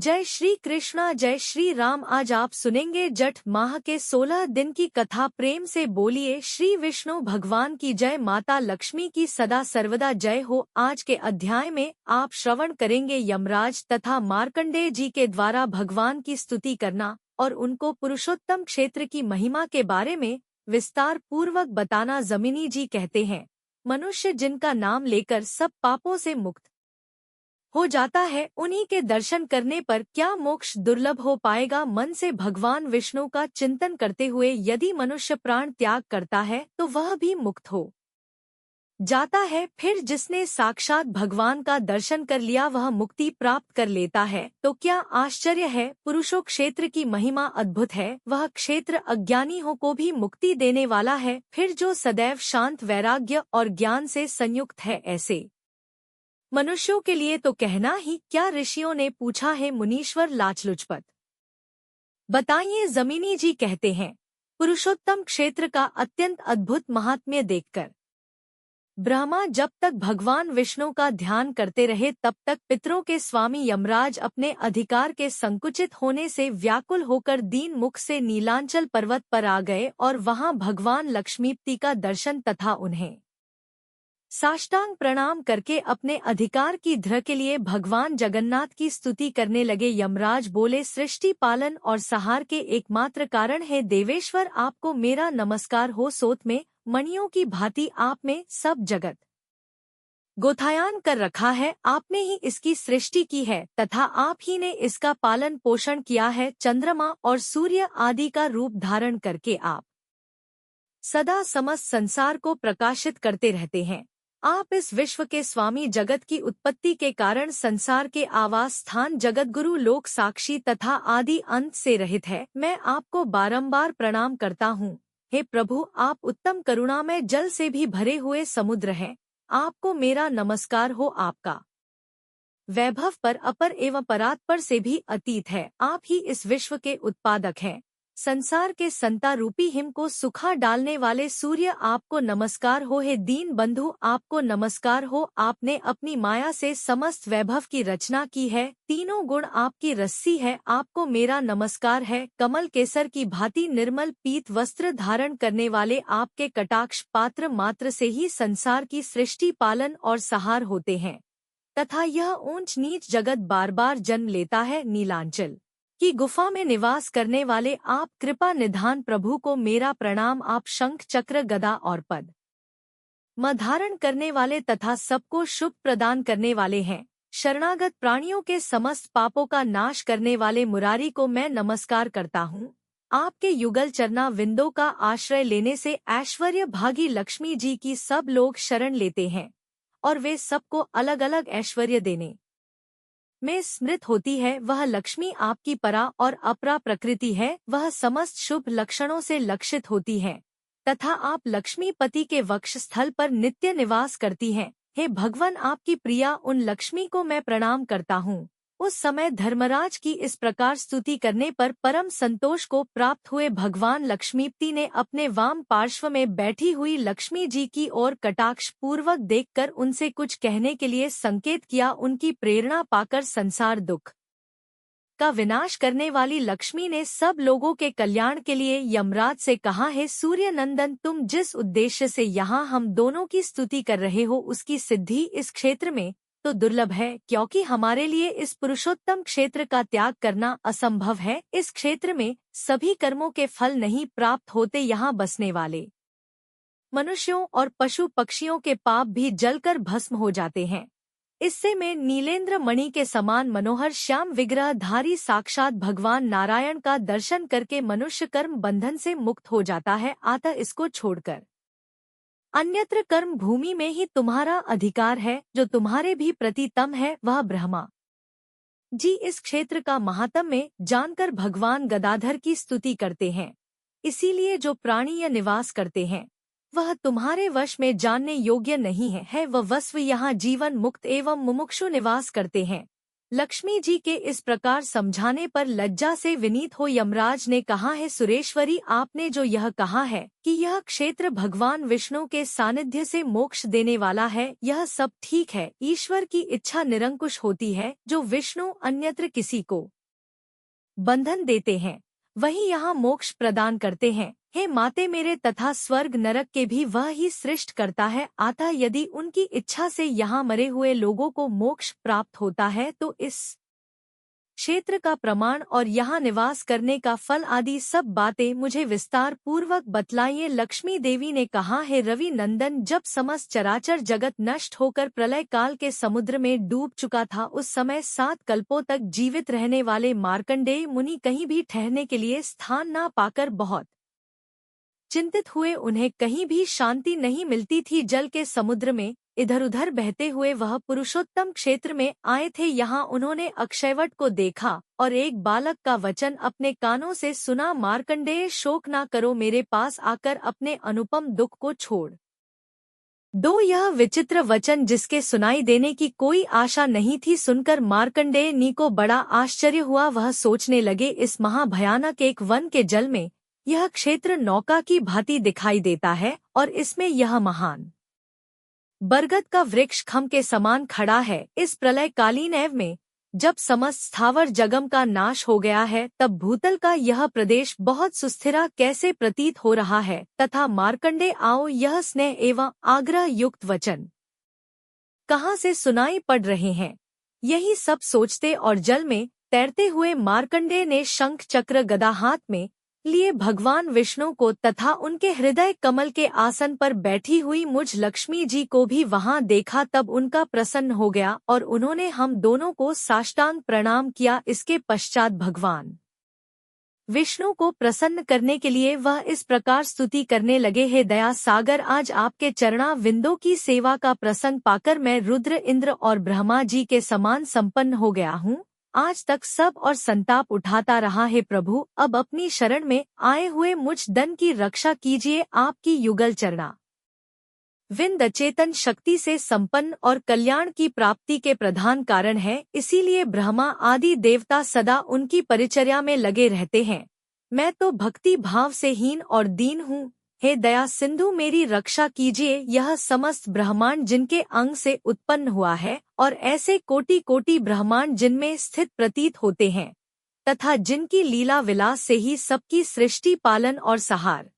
जय श्री कृष्णा जय श्री राम। आज आप सुनेंगे जठ माह के 16 दिन की कथा। प्रेम से बोलिए श्री विष्णु भगवान की जय, माता लक्ष्मी की सदा सर्वदा जय हो। आज के अध्याय में आप श्रवण करेंगे यमराज तथा मार्कंडेय जी के द्वारा भगवान की स्तुति करना और उनको पुरुषोत्तम क्षेत्र की महिमा के बारे में विस्तार पूर्वक बताना। जमिनी जी कहते हैं, मनुष्य जिनका नाम लेकर सब पापों से मुक्त हो जाता है, उन्हीं के दर्शन करने पर क्या मोक्ष दुर्लभ हो पाएगा। मन से भगवान विष्णु का चिंतन करते हुए यदि मनुष्य प्राण त्याग करता है तो वह भी मुक्त हो जाता है। फिर जिसने साक्षात भगवान का दर्शन कर लिया वह मुक्ति प्राप्त कर लेता है। तो क्या आश्चर्य है, पुरुषो क्षेत्र की महिमा अद्भुत है। वह क्षेत्र अज्ञानियों को भी मुक्ति देने वाला है। फिर जो सदैव शांत, वैराग्य और ज्ञान से संयुक्त है, ऐसे मनुष्यों के लिए तो कहना ही क्या। ऋषियों ने पूछा है मुनीश्वर लाचलुचपत बताइए। जमिनी जी कहते हैं, पुरुषोत्तम क्षेत्र का अत्यंत अद्भुत महात्म्य देखकर ब्रह्मा जब तक भगवान विष्णु का ध्यान करते रहे तब तक पितरों के स्वामी यमराज अपने अधिकार के संकुचित होने से व्याकुल होकर दीन मुख से नीलांचल पर्वत पर आ गए और वहां भगवान लक्ष्मीपति का दर्शन तथा उन्हें साष्टांग प्रणाम करके अपने अधिकार की धृ के लिए भगवान जगन्नाथ की स्तुति करने लगे। यमराज बोले, सृष्टि पालन और सहार के एकमात्र कारण है देवेश्वर, आपको मेरा नमस्कार हो। सोत में मणियों की भांति आप में सब जगत गोथायान कर रखा है। आपने ही इसकी सृष्टि की है तथा आप ही ने इसका पालन पोषण किया है। चंद्रमा और सूर्य आदि का रूप धारण करके आप सदा समस्त संसार को प्रकाशित करते रहते हैं। आप इस विश्व के स्वामी, जगत की उत्पत्ति के कारण, संसार के आवास स्थान, जगत गुरु, लोक साक्षी तथा आदि अंत से रहित है। मैं आपको बारंबार प्रणाम करता हूँ। हे प्रभु, आप उत्तम करुणामय जल से भी भरे हुए समुद्र हैं। आपको मेरा नमस्कार हो। आपका वैभव पर अपर एवं परात्पर से भी अतीत है। आप ही इस विश्व के उत्पादक हैं। संसार के संता रूपी हिम को सुखा डालने वाले सूर्य, आपको नमस्कार हो। हे दीन बंधु, आपको नमस्कार हो। आपने अपनी माया से समस्त वैभव की रचना की है। तीनों गुण आपकी रस्सी है। आपको मेरा नमस्कार है। कमल केसर की भांति निर्मल पीत वस्त्र धारण करने वाले आपके कटाक्ष पात्र मात्र से ही संसार की सृष्टि, पालन और सहार होते हैं तथा यह ऊंच नीच जगत बार बार जन्म लेता है। नीलांचल की गुफा में निवास करने वाले आप कृपा निधान प्रभु को मेरा प्रणाम। आप शंख, चक्र, गदा और पद म धारण करने वाले तथा सबको शुभ प्रदान करने वाले हैं। शरणागत प्राणियों के समस्त पापों का नाश करने वाले मुरारी को मैं नमस्कार करता हूँ। आपके युगल चरना विंदों का आश्रय लेने से ऐश्वर्य भागी लक्ष्मी जी की सब लोग शरण लेते हैं और वे सबको अलग अलग ऐश्वर्य देने में स्मृत होती है। वह लक्ष्मी आपकी परा और अपरा प्रकृति है। वह समस्त शुभ लक्षणों से लक्षित होती है तथा आप लक्ष्मीपति के वक्षस्थल पर नित्य निवास करती हैं। हे भगवान, आपकी प्रिया उन लक्ष्मी को मैं प्रणाम करता हूँ। उस समय धर्मराज की इस प्रकार स्तुति करने पर परम संतोष को प्राप्त हुए भगवान लक्ष्मीपति ने अपने वाम पार्श्व में बैठी हुई लक्ष्मी जी की ओर कटाक्ष पूर्वक देखकर उनसे कुछ कहने के लिए संकेत किया। उनकी प्रेरणा पाकर संसार दुख का विनाश करने वाली लक्ष्मी ने सब लोगों के कल्याण के लिए यमराज से कहा, है सूर्य नंदन, तुम जिस उद्देश्य से यहाँ हम दोनों की स्तुति कर रहे हो उसकी सिद्धि इस क्षेत्र में तो दुर्लभ है, क्योंकि हमारे लिए इस पुरुषोत्तम क्षेत्र का त्याग करना असंभव है। इस क्षेत्र में सभी कर्मों के फल नहीं प्राप्त होते। यहाँ बसने वाले मनुष्यों और पशु पक्षियों के पाप भी जलकर भस्म हो जाते हैं। इससे मैं नीलेंद्र मणि के समान मनोहर श्याम विग्रह धारी साक्षात भगवान नारायण का दर्शन करके मनुष्य कर्म बंधन से मुक्त हो जाता है। अतः इसको छोड़कर अन्यत्र कर्म भूमि में ही तुम्हारा अधिकार है। जो तुम्हारे भी प्रतितम है वह ब्रह्मा जी इस क्षेत्र का महात्म्य जानकर भगवान गदाधर की स्तुति करते हैं। इसीलिए जो प्राणी यह निवास करते हैं वह तुम्हारे वश में जानने योग्य नहीं है। वह वस्व यहाँ जीवन मुक्त एवं मुमुक्षु निवास करते हैं। लक्ष्मी जी के इस प्रकार समझाने पर लज्जा से विनीत हो यमराज ने कहा है, सुरेश्वरी, आपने जो यह कहा है कि यह क्षेत्र भगवान विष्णु के सानिध्य से मोक्ष देने वाला है, यह सब ठीक है। ईश्वर की इच्छा निरंकुश होती है। जो विष्णु अन्यत्र किसी को बंधन देते हैं, वही यहाँ मोक्ष प्रदान करते हैं। हे माते मेरे, तथा स्वर्ग नरक के भी वह ही सृष्ट करता है। अतः यदि उनकी इच्छा से यहाँ मरे हुए लोगों को मोक्ष प्राप्त होता है तो इस क्षेत्र का प्रमाण और यहाँ निवास करने का फल आदि सब बातें मुझे विस्तार पूर्वक बतलाइए। लक्ष्मी देवी ने कहा, है रवि नंदन, जब समस्त चराचर जगत नष्ट होकर प्रलय काल के समुद्र में डूब चुका था, उस समय 7 कल्पों तक जीवित रहने वाले मार्कंडेय मुनि कहीं भी ठहरने के लिए स्थान न पाकर बहुत चिंतित हुए। उन्हें कहीं भी शांति नहीं मिलती थी। जल के समुद्र में इधर उधर बहते हुए वह पुरुषोत्तम क्षेत्र में आए थे। यहाँ उन्होंने अक्षयवट को देखा और एक बालक का वचन अपने कानों से सुना, मार्कंडेय, शोक ना करो, मेरे पास आकर अपने अनुपम दुख को छोड़ दो। यह विचित्र वचन जिसके सुनाई देने की कोई आशा नहीं थी, सुनकर मार्कंडेय नी को बड़ा आश्चर्य हुआ। वह सोचने लगे, इस महाभयानक एक वन के जल में यह क्षेत्र नौका की भांति दिखाई देता है और इसमें यह महान बरगद का वृक्ष खम के समान खड़ा है। इस प्रलयकालीन एव में जब समस्त स्थावर जगम का नाश हो गया है, तब भूतल का यह प्रदेश बहुत सुस्थिरा कैसे प्रतीत हो रहा है। तथा मार्कंडेय, आओ, यह स्नेह एवं आग्रह युक्त वचन कहाँ से सुनाई पड़ रहे हैं। यही सब सोचते और जल में तैरते हुए मार्कंडेय ने शंख चक्र गदा हाथ में लिए भगवान विष्णु को तथा उनके हृदय कमल के आसन पर बैठी हुई मुझ लक्ष्मी जी को भी वहां देखा। तब उनका प्रसन्न हो गया और उन्होंने हम दोनों को साष्टांग प्रणाम किया। इसके पश्चात भगवान विष्णु को प्रसन्न करने के लिए वह इस प्रकार स्तुति करने लगे, हे दया सागर, आज आपके चरणा विंदों की सेवा का प्रसंग पाकर मैं रुद्र, इंद्र और ब्रह्मा जी के समान संपन्न हो गया हूँ। आज तक सब और संताप उठाता रहा है प्रभु, अब अपनी शरण में आए हुए मुझ दन की रक्षा कीजिए। आपकी युगल चरणा विंद चेतन शक्ति से संपन्न और कल्याण की प्राप्ति के प्रधान कारण है, इसीलिए ब्रह्मा आदि देवता सदा उनकी परिचर्या में लगे रहते हैं। मैं तो भक्ति भाव से हीन और दीन हूँ। हे दया सिंधु, मेरी रक्षा कीजिए। यह समस्त ब्रह्मांड जिनके अंग से उत्पन्न हुआ है और ऐसे कोटि कोटि ब्रह्मांड जिनमें स्थित प्रतीत होते हैं तथा जिनकी लीला विलास से ही सबकी सृष्टि, पालन और सहार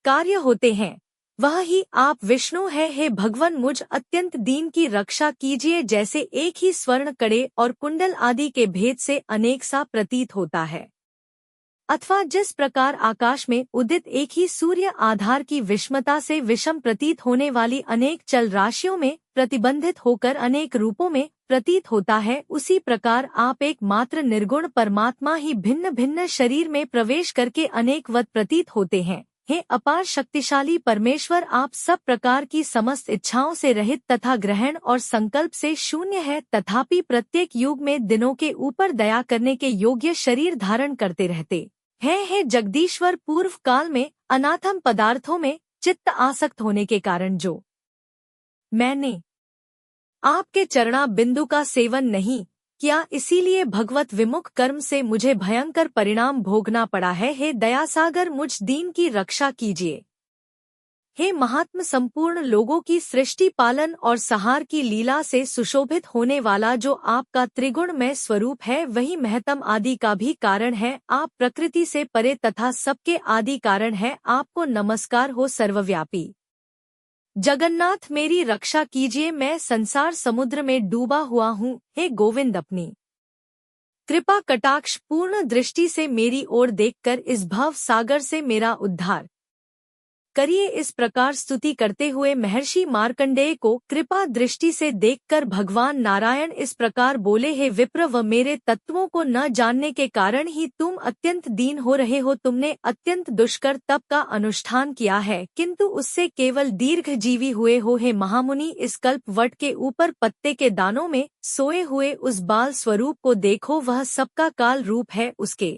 कार्य होते हैं, वह ही आप विष्णु है। हे भगवान, मुझ अत्यंत दीन की रक्षा कीजिए। जैसे एक ही स्वर्ण कड़े और कुंडल आदि के भेद से अनेक सा प्रतीत होता है, अथवा जिस प्रकार आकाश में उदित एक ही सूर्य आधार की विषमता से विषम प्रतीत होने वाली अनेक चल राशियों में प्रतिबंधित होकर अनेक रूपों में प्रतीत होता है, उसी प्रकार आप एकमात्र निर्गुण परमात्मा ही भिन्न भिन्न शरीर में प्रवेश करके अनेकवत प्रतीत होते हैं। हे अपार शक्तिशाली परमेश्वर, आप सब प्रकार की समस्त इच्छाओं से रहित तथा ग्रहण और संकल्प से शून्य है, तथापि प्रत्येक युग में दिनों के ऊपर दया करने के योग्य शरीर धारण करते रहते हैं। हे जगदीश्वर, पूर्व काल में अनाथम पदार्थों में चित्त आसक्त होने के कारण जो मैंने आपके चरणा बिंदु का सेवन नहीं किया, इसीलिए भगवत विमुख कर्म से मुझे भयंकर परिणाम भोगना पड़ा है। हे दयासागर, मुझ दीन की रक्षा कीजिए। हे महात्म, संपूर्ण लोगों की सृष्टि, पालन और सहार की लीला से सुशोभित होने वाला जो आपका त्रिगुणमय स्वरूप है, वही महतम आदि का भी कारण है। आप प्रकृति से परे तथा सबके आदि कारण है। आपको नमस्कार हो सर्वव्यापी जगन्नाथ, मेरी रक्षा कीजिए। मैं संसार समुद्र में डूबा हुआ हूँ। हे गोविंद, अपनी कृपा कटाक्ष पूर्ण दृष्टि से मेरी ओर देखकर इस भव सागर से मेरा उद्धार करिए। इस प्रकार स्तुति करते हुए महर्षि मार्कंडेय को कृपा दृष्टि से देखकर भगवान नारायण इस प्रकार बोले, हे विप्र, व मेरे तत्वों को न जानने के कारण ही तुम अत्यंत दीन हो रहे हो। तुमने अत्यंत दुष्कर तप का अनुष्ठान किया है, किंतु उससे केवल दीर्घजीवी हुए हो। हे महामुनि, इस कल्प वट के ऊपर पत्ते के दानों में सोए हुए उस बाल स्वरूप को देखो, वह सबका काल रूप है। उसके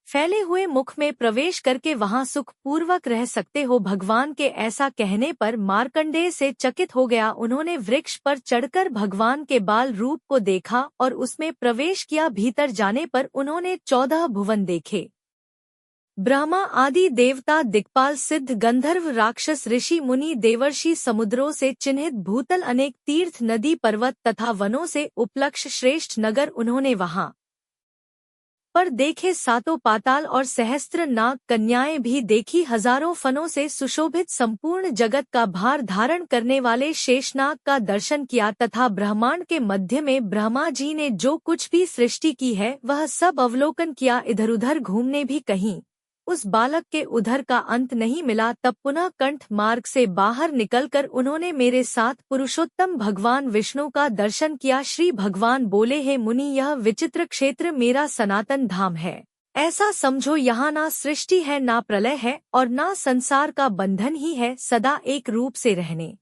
फैले हुए मुख में प्रवेश करके वहां सुख पूर्वक रह सकते हो। भगवान के ऐसा कहने पर मार्कंडेय से चकित हो गया। उन्होंने वृक्ष पर चढ़कर भगवान के बाल रूप को देखा और उसमें प्रवेश किया। भीतर जाने पर उन्होंने 14 भुवन देखे। ब्रह्मा आदि देवता, दिक्पाल, सिद्ध, गंधर्व, राक्षस, ऋषि, मुनि, देवर्षि, समुद्रों से चिन्हित भूतल, अनेक तीर्थ, नदी, पर्वत तथा वनों से उपलक्ष श्रेष्ठ नगर उन्होंने वहां पर देखे। सातों पाताल और सहस्त्र नाग कन्याएं भी देखी। हजारों फनों से सुशोभित संपूर्ण जगत का भार धारण करने वाले शेषनाग का दर्शन किया तथा ब्रह्मांड के मध्य में ब्रह्मा जी ने जो कुछ भी सृष्टि की है वह सब अवलोकन किया। इधर उधर घूमने भी कहीं उस बालक के उधर का अंत नहीं मिला। तब पुनः कंठ मार्ग से बाहर निकलकर उन्होंने मेरे साथ पुरुषोत्तम भगवान विष्णु का दर्शन किया। श्री भगवान बोले, हे मुनि, यह विचित्र क्षेत्र मेरा सनातन धाम है। ऐसा समझो, यहाँ ना सृष्टि है, ना प्रलय है और ना संसार का बंधन ही है। सदा एक रूप से रहने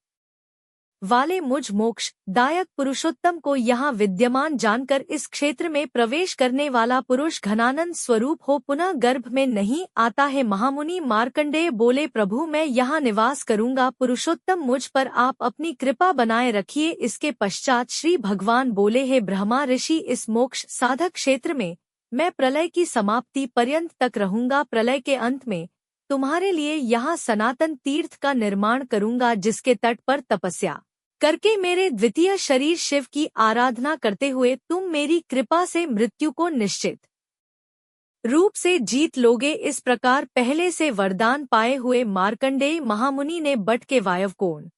वाले मुझ मोक्ष दायक पुरुषोत्तम को यहाँ विद्यमान जानकर इस क्षेत्र में प्रवेश करने वाला पुरुष घनानंद स्वरूप हो पुनः गर्भ में नहीं आता है। महामुनि मार्कंडेय बोले, प्रभु, मैं यहाँ निवास करूँगा। पुरुषोत्तम, मुझ पर आप अपनी कृपा बनाए रखिए। इसके पश्चात श्री भगवान बोले, हे ब्रह्मा ऋषि, इस मोक्ष साधक क्षेत्र में मैं प्रलय की समाप्ति पर्यंत तक रहूँगा। प्रलय के अंत में तुम्हारे लिए यहाँ सनातन तीर्थ का निर्माण करूँगा, जिसके तट पर तपस्या करके मेरे द्वितीय शरीर शिव की आराधना करते हुए तुम मेरी कृपा से मृत्यु को निश्चित रूप से जीत लोगे। इस प्रकार पहले से वरदान पाए हुए मार्कंडेय महामुनि ने बट के वायव कोण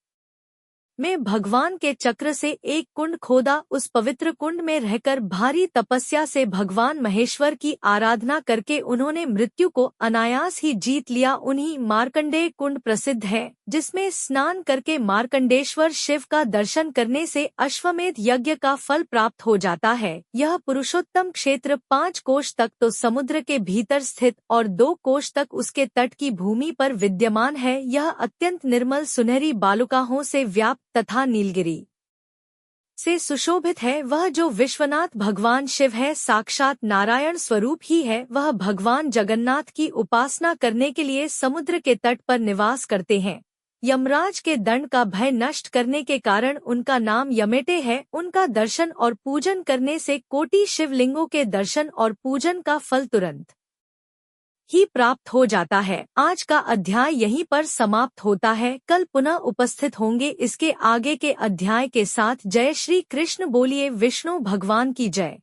में भगवान के चक्र से एक कुंड खोदा। उस पवित्र कुंड में रहकर भारी तपस्या से भगवान महेश्वर की आराधना करके उन्होंने मृत्यु को अनायास ही जीत लिया। उन्हीं मार्कंडेय कुंड प्रसिद्ध है, जिसमें स्नान करके मार्कंडेश्वर शिव का दर्शन करने से अश्वमेध यज्ञ का फल प्राप्त हो जाता है। यह पुरुषोत्तम क्षेत्र 5 कोश तक तो समुद्र के भीतर स्थित और 2 कोश तक उसके तट की भूमि पर विद्यमान है। यह अत्यंत निर्मल सुनहरी बालुकाओं से व्याप्त तथा नीलगिरी से सुशोभित है। वह जो विश्वनाथ भगवान शिव है, साक्षात नारायण स्वरूप ही है। वह भगवान जगन्नाथ की उपासना करने के लिए समुद्र के तट पर निवास करते हैं। यमराज के दंड का भय नष्ट करने के कारण उनका नाम यमेटे है। उनका दर्शन और पूजन करने से कोटि शिवलिंगों के दर्शन और पूजन का फल तुरंत ही प्राप्त हो जाता है। आज का अध्याय यहीं पर समाप्त होता है। कल पुनः उपस्थित होंगे इसके आगे के अध्याय के साथ। जय श्री कृष्ण। बोलिए विष्णु भगवान की जय।